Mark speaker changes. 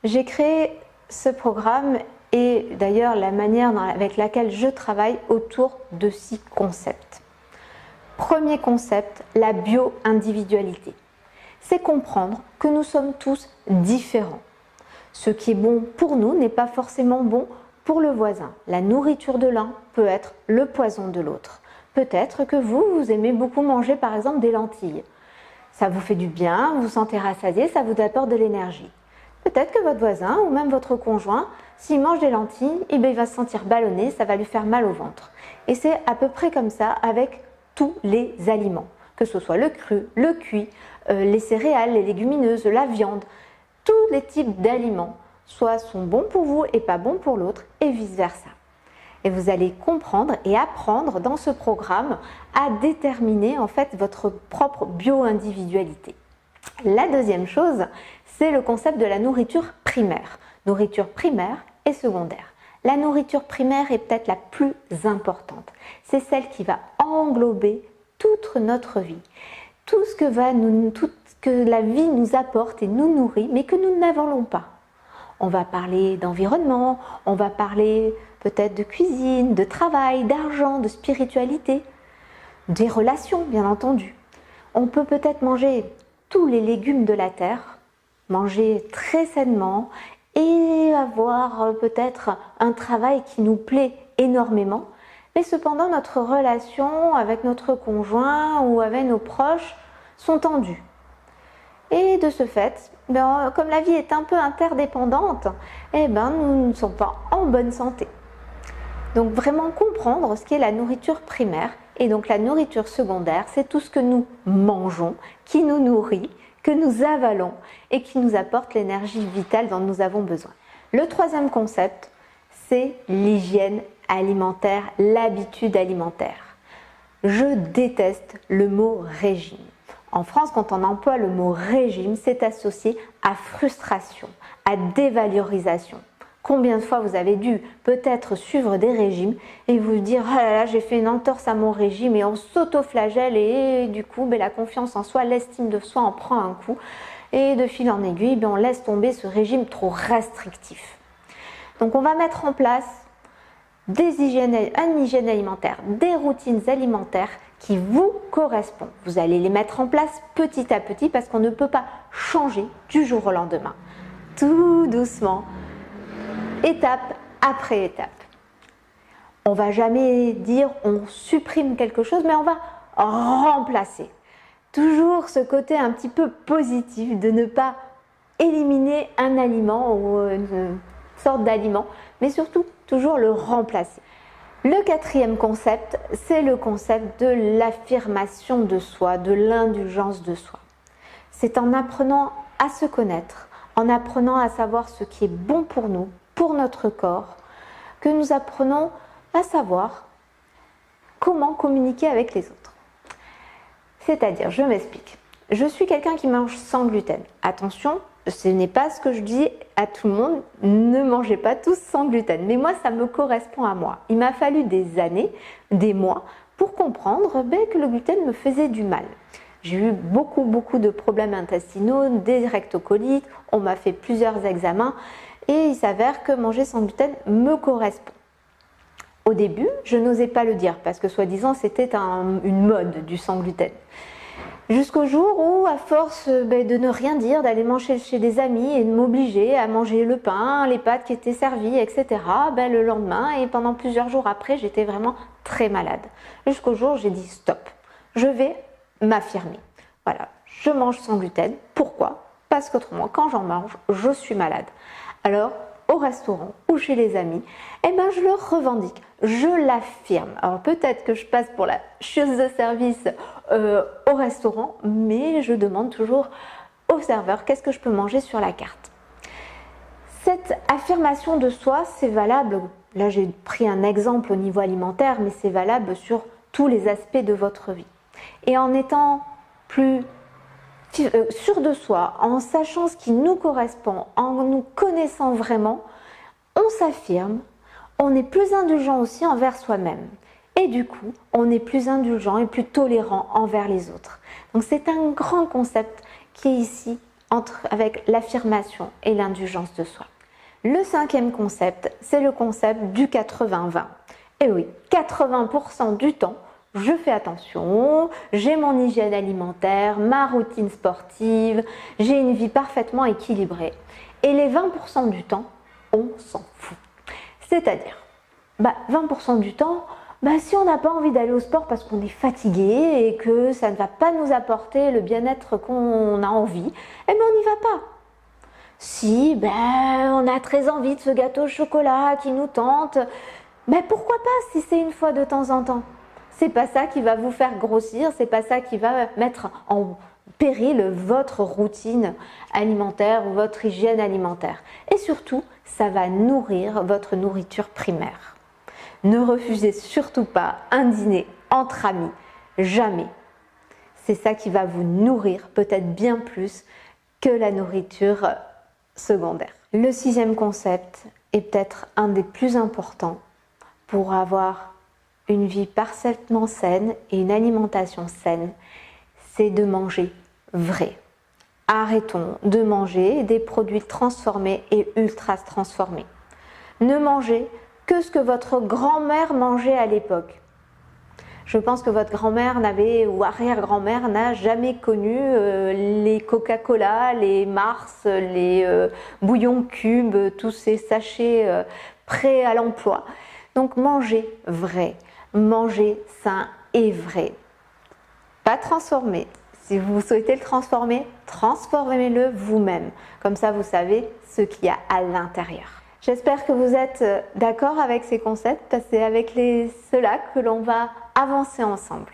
Speaker 1: J'ai créé ce programme et d'ailleurs la manière avec laquelle je travaille autour de 6 concepts. Premier concept, la bio-individualité. C'est comprendre que nous sommes tous différents. Ce qui est bon pour nous n'est pas forcément bon pour le voisin. La nourriture de l'un peut être le poison de l'autre. Peut-être que vous aimez beaucoup manger par exemple des lentilles. Ça vous fait du bien, vous vous sentez rassasié, ça vous apporte de l'énergie. Peut-être que votre voisin ou même votre conjoint, s'il mange des lentilles, il va se sentir ballonné, ça va lui faire mal au ventre. Et c'est à peu près comme ça avec tous les aliments, que ce soit le cru, le cuit, les céréales, les légumineuses, la viande. Tous les types d'aliments, soit sont bons pour vous et pas bons pour l'autre, et vice-versa. Et vous allez comprendre et apprendre dans ce programme à déterminer en fait votre propre bio-individualité. La deuxième chose, c'est le concept de la nourriture primaire. Nourriture primaire et secondaire. La nourriture primaire est peut-être la plus importante. C'est celle qui va englober toute notre vie. Tout ce que la vie nous apporte et nous nourrit, mais que nous n'avalons pas. On va parler d'environnement, on va parler peut-être de cuisine, de travail, d'argent, de spiritualité, des relations, bien entendu. On peut peut-être manger tous les légumes de la terre, manger très sainement et avoir peut-être un travail qui nous plaît énormément, mais cependant notre relation avec notre conjoint ou avec nos proches sont tendues. Et de ce fait, comme la vie est un peu interdépendante, nous ne sommes pas en bonne santé. Donc vraiment comprendre ce qu'est la nourriture primaire et donc la nourriture secondaire, c'est tout ce que nous mangeons, qui nous nourrit, que nous avalons et qui nous apporte l'énergie vitale dont nous avons besoin. Le troisième concept, c'est l'hygiène alimentaire, l'habitude alimentaire. Je déteste le mot régime. En France, quand on emploie le mot régime, c'est associé à frustration, à dévalorisation. Combien de fois vous avez dû peut-être suivre des régimes et vous dire « Ah là là, j'ai fait une entorse à mon régime » et on s'auto-flagelle et du coup, la confiance en soi, l'estime de soi en prend un coup et de fil en aiguille, on laisse tomber ce régime trop restrictif. Donc on va mettre en place une hygiène alimentaire, des routines alimentaires qui vous correspondent. Vous allez les mettre en place petit à petit parce qu'on ne peut pas changer du jour au lendemain. Tout doucement, étape après étape. On ne va jamais dire on supprime quelque chose, mais on va remplacer. Toujours ce côté un petit peu positif de ne pas éliminer un aliment ou une sorte d'aliment, mais surtout toujours le remplacer. Le quatrième concept, c'est le concept de l'affirmation de soi, de l'indulgence de soi. C'est en apprenant à se connaître, en apprenant à savoir ce qui est bon pour nous, pour notre corps, que nous apprenons à savoir comment communiquer avec les autres. C'est-à-dire, je m'explique, je suis quelqu'un qui mange sans gluten. Attention, ce n'est pas ce que je dis à tout le monde, ne mangez pas tous sans gluten. Mais moi, ça me correspond à moi. Il m'a fallu des années, des mois, pour comprendre que le gluten me faisait du mal. J'ai eu beaucoup de problèmes intestinaux, des rectocolites, on m'a fait plusieurs examens et il s'avère que manger sans gluten me correspond. Au début, je n'osais pas le dire parce que soi-disant c'était une mode du sans gluten. Jusqu'au jour où, à force de ne rien dire, d'aller manger chez des amis et de m'obliger à manger le pain, les pâtes qui étaient servies, etc., le lendemain et pendant plusieurs jours après, j'étais vraiment très malade. Jusqu'au jour où j'ai dit stop, je vais m'affirmer. Voilà, je mange sans gluten. Pourquoi? Parce qu'autrement, quand j'en mange, je suis malade. Alors, au restaurant ou chez les amis, je le revendique, je l'affirme. Alors peut-être que je passe pour la chieuse de service au restaurant, mais je demande toujours au serveur qu'est-ce que je peux manger sur la carte. Cette affirmation de soi, c'est valable, là j'ai pris un exemple au niveau alimentaire, mais c'est valable sur tous les aspects de votre vie. Et en étant plus sûr de soi, en sachant ce qui nous correspond, en nous connaissant vraiment, on s'affirme, on est plus indulgent aussi envers soi-même. Et du coup, on est plus indulgent et plus tolérant envers les autres. Donc c'est un grand concept qui est ici avec l'affirmation et l'indulgence de soi. Le cinquième concept, c'est le concept du 80-20. Et oui, 80% du temps, je fais attention, j'ai mon hygiène alimentaire, ma routine sportive, j'ai une vie parfaitement équilibrée. Et les 20% du temps, on s'en fout. C'est-à-dire, 20% du temps, si on n'a pas envie d'aller au sport parce qu'on est fatigué et que ça ne va pas nous apporter le bien-être qu'on a envie, on n'y va pas. Si on a très envie de ce gâteau au chocolat qui nous tente, pourquoi pas si c'est une fois de temps en temps? C'est pas ça qui va vous faire grossir, c'est pas ça qui va mettre en péril votre routine alimentaire ou votre hygiène alimentaire. Et surtout, ça va nourrir votre nourriture primaire. Ne refusez surtout pas un dîner entre amis, jamais. C'est ça qui va vous nourrir peut-être bien plus que la nourriture secondaire. Le sixième concept est peut-être un des plus importants pour avoir une vie parfaitement saine et une alimentation saine, c'est de manger vrai. Arrêtons de manger des produits transformés et ultra transformés. Ne mangez que ce que votre grand-mère mangeait à l'époque. Je pense que votre grand-mère ou arrière-grand-mère n'a jamais connu les Coca-Cola, les Mars, les bouillons cubes, tous ces sachets prêts à l'emploi. Donc mangez vrai, mangez sain et vrai. Pas transformé. Si vous souhaitez le transformer, transformez-le vous-même. Comme ça, vous savez ce qu'il y a à l'intérieur. J'espère que vous êtes d'accord avec ces concepts parce que c'est avec ceux-là que l'on va avancer ensemble.